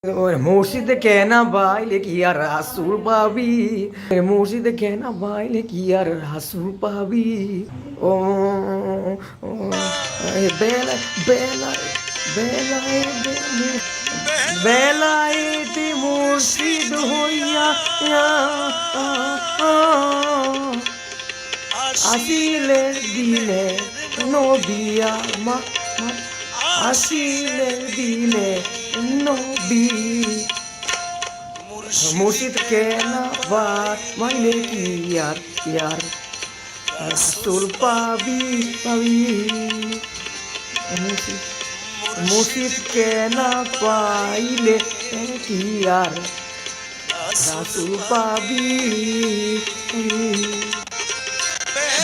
মসজিদে কেনা বাইলে কি আর রাসুল পাবি, মসজিদে কেনা বাইলে কি আর রাসুল পাবি। ও ও, বেলা বেলা বেলায় বেলায়েতে মুর্শিদ হইয়া আসিলে দিনে নবিয়া মা আসিলে দিনে নবী। মুর্শিদ কেনা মানে কি আর রাসূল পাবি পাবি। মুর্শিদ কেনা পাইলে কি আর রাসূল পাবি।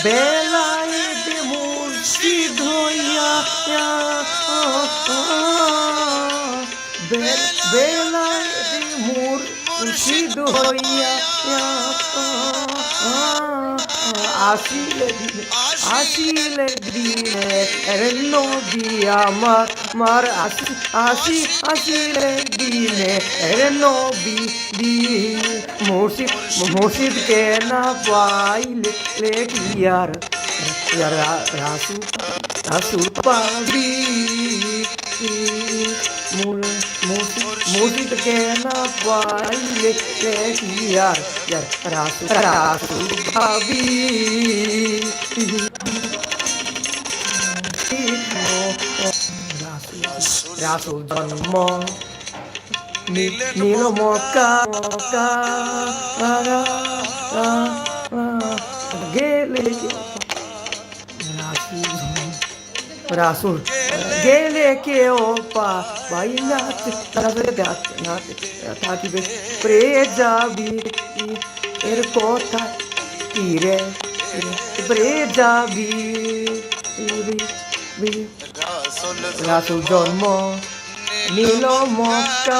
বেলায়েতে মুর্শিদ হইয়া বেলায়েতে মুর্শিদ হইয়া আসিলে দিনে নবী আমার আসিলে দিনে নবী দি। মুর্শিদ কে না পাইলে কি আর রাসূল পাবি। মুর্শিদ কে না পাইলে কি আর রাসূল পাবি। রাসূল জন্ম নীল মক্কা গেলে রাসূল গেলে কেউ পাই না থাকিবে প্রে যাবি এর কথা তীরে প্রে যাবি। রাসূল জন্ম নীল মক্কা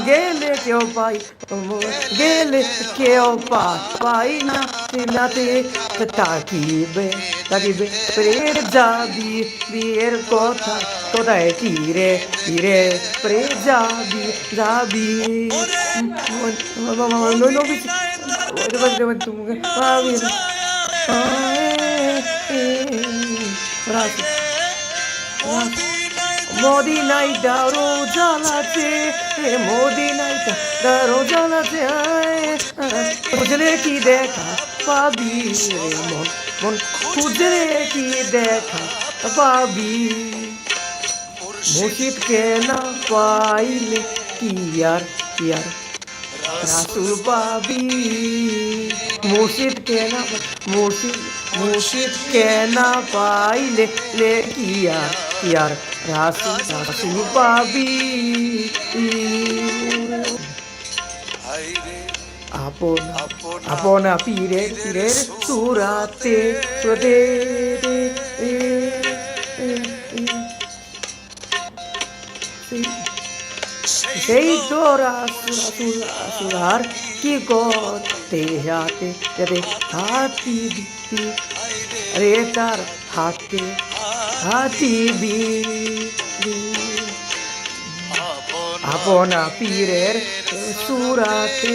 গেলে কেউ পাই না থাকিবে প্রের যাবি বিয়ের কথা কোথায় তীরে প্রে যাবি মদিনায় দারো জ্বালাতে খুঁজলে কি দেখা পাবি রে মন খুঁজলে কি দেখা পাবি। মুর্শিদ কে না পাইলে কি আর রাসূল পাবি। মুর্শিদ কে না পাইলে কি আর রাসূল পাবি। আপন পীরের সুরাতে সেই তো রাসূল আর কি করতে হাতি রে তার হাতি আপন পীরের সুরাতে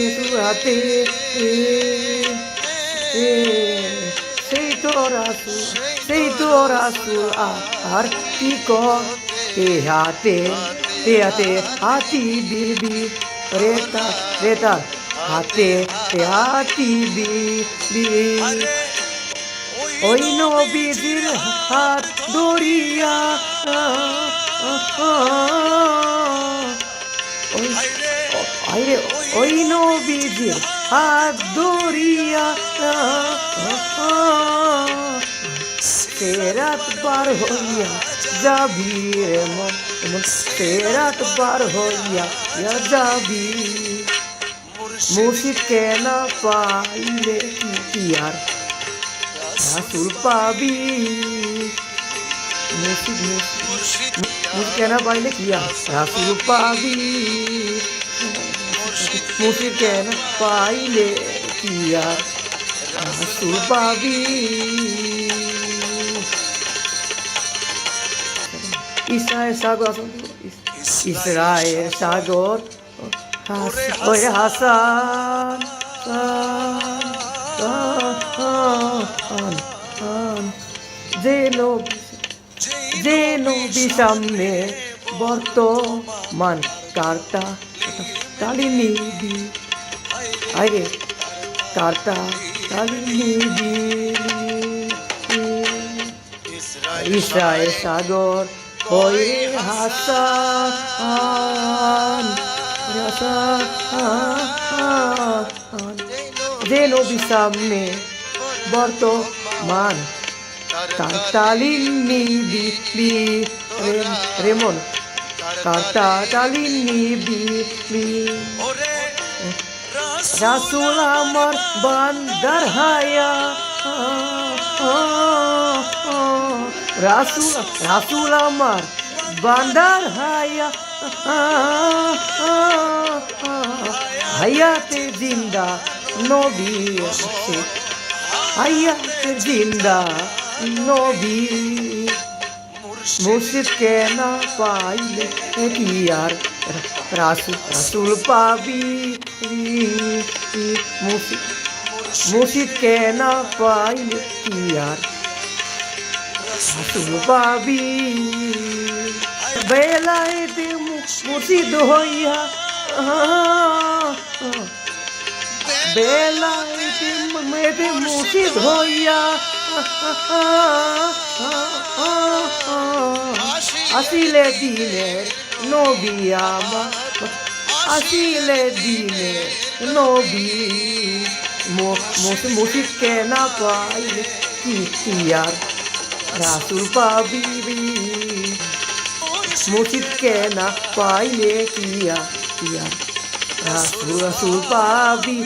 সেই তো রাসূল আর কি করতে হাতি দিবি রে তার হাতি দিবি। ওই নবীজির হাত ধরিয়া ওই নবীজির হাত ধরিয়া রাত পার হইয়া যাবি রে মন রাত পার হইয়া যাবি। মুর্শিদ কে না পাইলে কি আর রাসূল পাবি। মুর্শিদ কে না পাইলে কি আর রাসূল পাবি। মুর্শিদ কে না পাইলে কি আর রাসূল পাবি। ইসরায়েল সাগর ইসরায়েল সাগর ওই হাসান যে নবী সামনে বর্তমান কার্তা কালিনী দি আরে কার্তা কালিনী দি ইসরায়েল সাগর ওই হাসান যে নবী সামনে বর্তমান কার্তালিনী দি রেমন কার্তালিনী দি রাসূল আমার বান্দার হায়া রাসূল আমার বান্দার হায়া হায়াতে জিন্দা নবী আছে হায়াতে জিন্দা নবী মুর্শিদকে না পাইলে কি আর রাসূল পাবি মুর্শিদকে না পাইলে কি আর রাসূল পাবি বেলায়েতে মুর্শিদ হইয়া বেলায়েতে মুর্শিদ হইয়া আসিলে দিনের নবী আমার আসিলে দিনের নবী মুর্শিদকে না পাইলে কি আর রাসূল পাবি মুর্শিদকে না পাইলে কি আর রাসূল পাবি